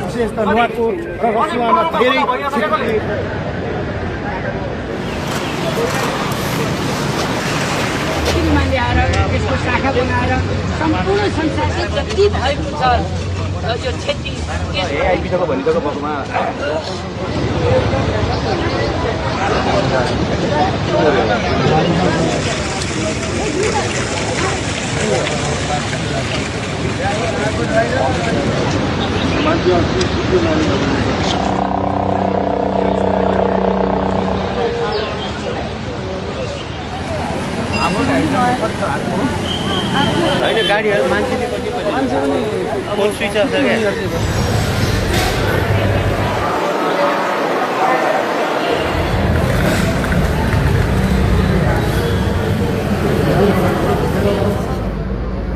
विशेष त नुवाकोट र रसुवामा धेरै ल्याएर त्यसको शाखा बनाएर सम्पूर्ण संसारले जति भएको छ यो क्षति होइन गाडीहरू मान्छेले फोन स्विच अफ छ क्या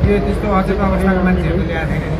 यो त्यस्तो अचेत अवस्थाको मान्छेहरू ल्याएको छैन